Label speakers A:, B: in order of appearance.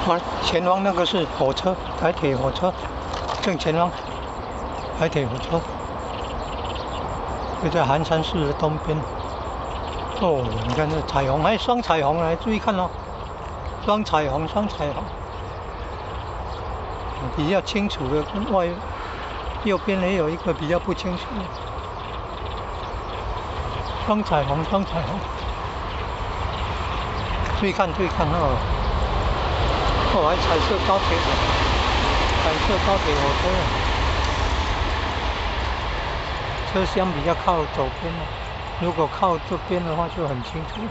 A: 啊，前方那个是火车，台铁火车，正前方，台铁火车，就在寒山寺的东边。哦，你看这彩虹，还双彩虹，来注意看哦，双彩虹，双彩虹，比较清楚的，跟右边也有一个比较不清楚的，双彩虹，双彩虹，注意看，注意看哦。哦，还彩色高铁，彩色高铁火车，车厢比较靠左边了。如果靠这边的话就很清楚。